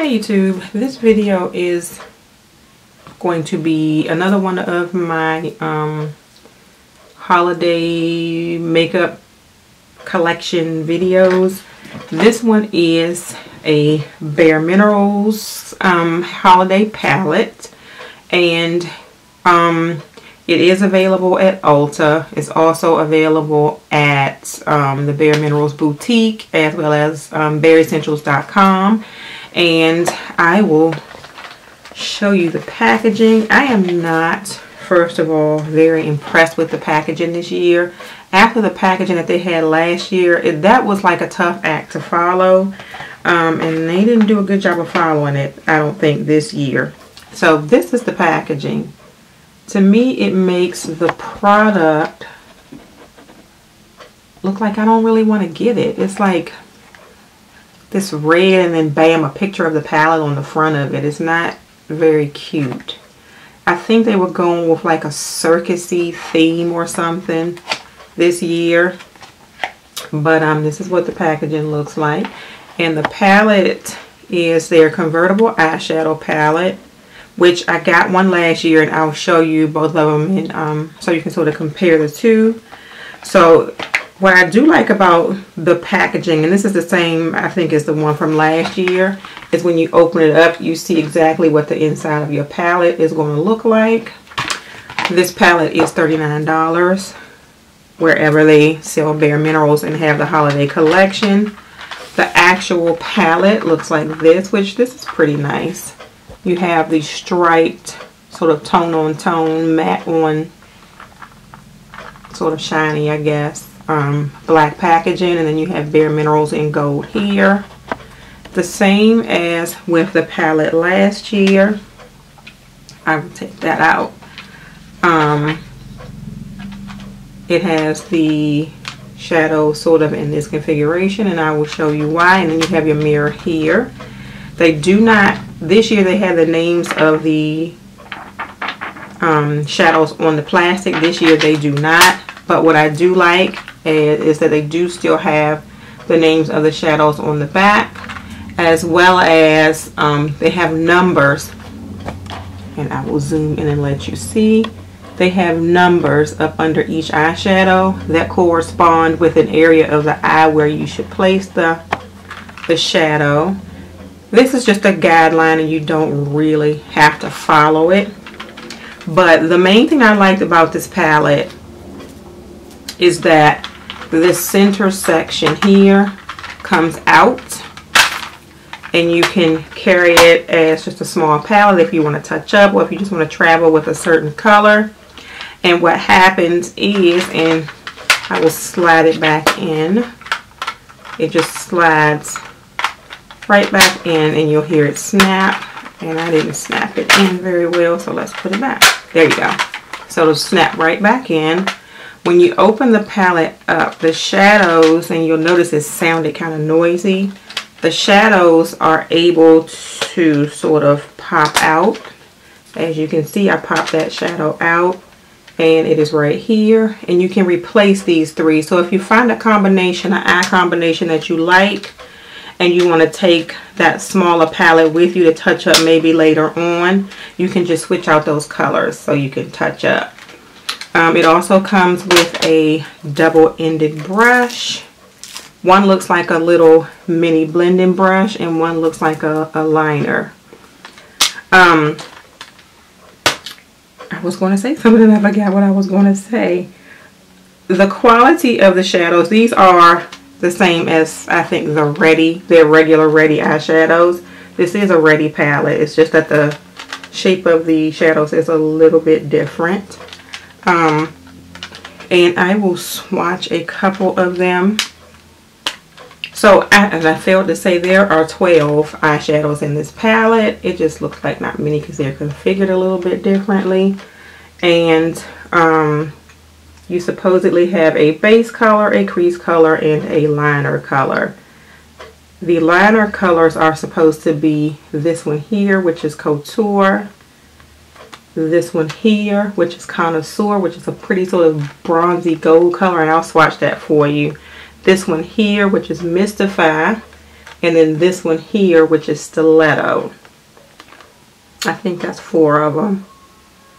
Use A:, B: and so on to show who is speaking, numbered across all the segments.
A: Hey YouTube, this video is going to be another one of my holiday makeup collection videos. This one is a Bare Minerals holiday palette, and it is available at Ulta. It's also available at the Bare Minerals boutique, as well as bareessentials.com. And I will show you the packaging. I am not, first of all, very impressed with the packaging this year. After the packaging that they had last year, that was like a tough act to follow. And they didn't do a good job of following it, I don't think, this year. So this is the packaging. To me, it makes the product look like I don't really want to get it. It's like this red and then bam, a picture of the palette on the front of it. It's not very cute. I think they were going with like a circusy theme or something this year. But this is what the packaging looks like. And the palette is their Convertible eyeshadow palette, which I got one last year, and I'll show you both of them, and so you can sort of compare the two. So what I do like about the packaging, and this is the same, I think, as the one from last year, is when you open it up, you see exactly what the inside of your palette is going to look like. This palette is $39 wherever they sell Bare Minerals and have the holiday collection. The actual palette looks like this, which this is pretty nice. You have the striped sort of tone-on-tone, matte-on, sort of shiny, I guess, black packaging, and then you have Bare Minerals in gold here. The same as with the palette last year. I will take that out. It has the shadow sort of in this configuration, and I will show you why. And then you have your mirror here. They do not, this year they had the names of the shadows on the plastic. This year they do not. But what I do like is that they do still have the names of the shadows on the back, as well as they have numbers. And I will zoom in and let you see. They have numbers up under each eyeshadow that correspond with an area of the eye where you should place the shadow. This is just a guideline, and you don't really have to follow it. But the main thing I liked about this palette is that this center section here comes out, and you can carry it as just a small palette if you want to touch up, or if you just want to travel with a certain color. And what happens is, and I will slide it back in, it just slides right back in, and you'll hear it snap. And I didn't snap it in very well, so let's put it back. There you go. So it'll snap right back in. When you open the palette up, the shadows, and you'll notice it sounded kind of noisy, the shadows are able to sort of pop out. As you can see, I popped that shadow out, and it is right here. And you can replace these three. So if you find a combination, an eye combination that you like, and you want to take that smaller palette with you to touch up maybe later on, you can just switch out those colors so you can touch up. It also comes with a double-ended brush. One looks like a little mini blending brush, and one looks like a liner. I was going to say something and I forgot what I was going to say. The quality of the shadows, these are the same as, I think, their regular Ready eyeshadows. This is a Ready palette. It's just that the shape of the shadows is a little bit different. And I will swatch a couple of them. So, as I failed to say, there are 12 eyeshadows in this palette. It just looks like not many because they're configured a little bit differently. And you supposedly have a base color, a crease color, and a liner color. The liner colors are supposed to be this one here, which is Couture. This one here, which is Connoisseur, which is a pretty sort of bronzy gold color, and I'll swatch that for you. This one here, which is Mystify. And then this one here, which is Stiletto. I think that's 4 of them.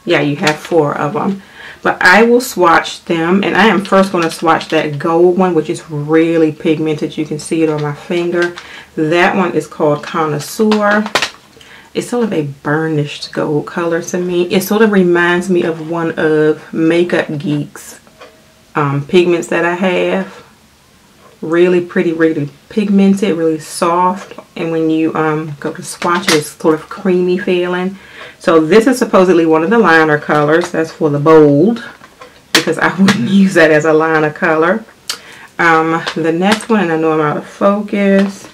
A: Yeah, you have 4 of them. But I will swatch them, and I am first going to swatch that gold one, which is really pigmented. You can see it on my finger. That one is called Connoisseur. It's sort of a burnished gold color to me. It sort of reminds me of one of Makeup Geek's pigments that I have. Really pretty, really pigmented, really soft. And when you go to swatch it, it's sort of creamy feeling. So this is supposedly one of the liner colors. That's for the bold, because I wouldn't use that as a liner color. The next one, and I know I'm out of focus,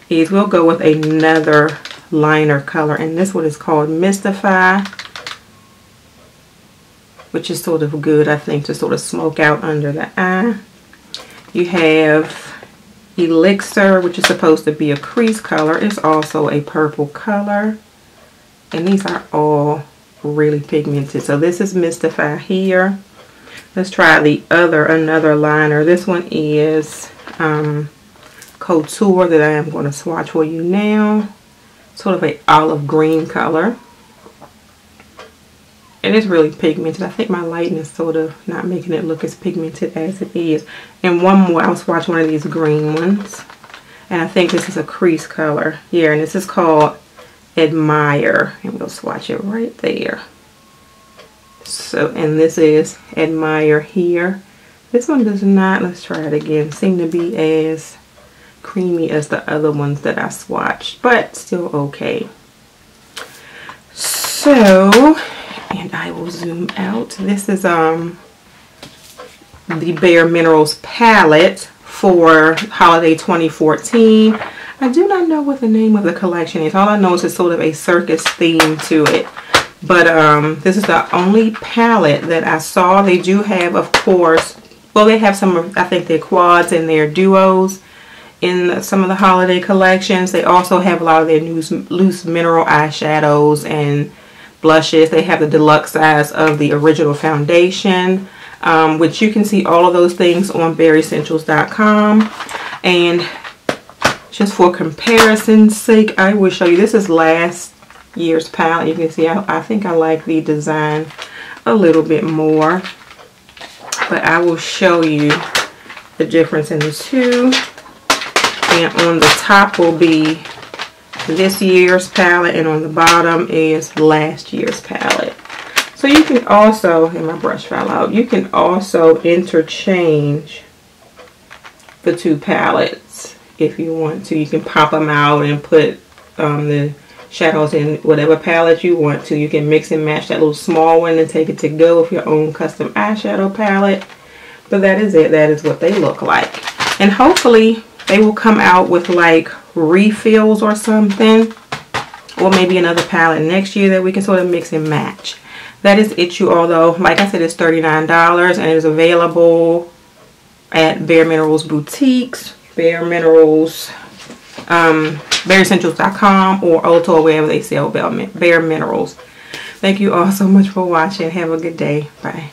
A: is we'll go with another liner color. And this one is called Mystify, which is sort of good, I think, to sort of smoke out under the eye. You have Elixir, which is supposed to be a crease color. It's also a purple color. And these are all really pigmented. So this is Mystify here. Let's try another liner. This one is Couture that I am going to swatch for you now. Sort of a olive green color. It is really pigmented. I think my lighting is sort of not making it look as pigmented as it is. And one more, I'll swatch one of these green ones. And I think this is a crease color. Yeah, and this is called Admire. And we'll swatch it right there. So, and this is Admire here. This one does not, let's try it again, seem to be as creamy as the other ones that I swatched, but still okay. So, and I will zoom out. This is the Bare Minerals palette for holiday 2014. I do not know what the name of the collection is. All I know is it's sort of a circus theme to it. But this is the only palette that I saw. They do have, of course, well, they have some of, I think, their quads and their duos in some of the holiday collections. They also have a lot of their loose mineral eyeshadows and blushes. They have the deluxe size of the original foundation, which you can see all of those things on berryessentials.com. And just for comparison's sake, I will show you. This is last year's palette. You can see I think I like the design a little bit more, but I will show you the difference in the two. And on the top will be this year's palette, and on the bottom is last year's palette. So you can also, and my brush fell out, you can also interchange the two palettes if you want to. You can pop them out and put the shadows in whatever palette you want to. You can mix and match that little small one and take it to go with your own custom eyeshadow palette. But that is it. That is what they look like. And hopefully they will come out with like refills or something, or maybe another palette next year that we can sort of mix and match. That is it, you all. Though, like I said, it's $39 and it is available at Bare Minerals boutiques, Bare Minerals, berryessentials.com, or Ulta, or wherever they sell Bare Minerals. Thank you all so much for watching. Have a good day. Bye.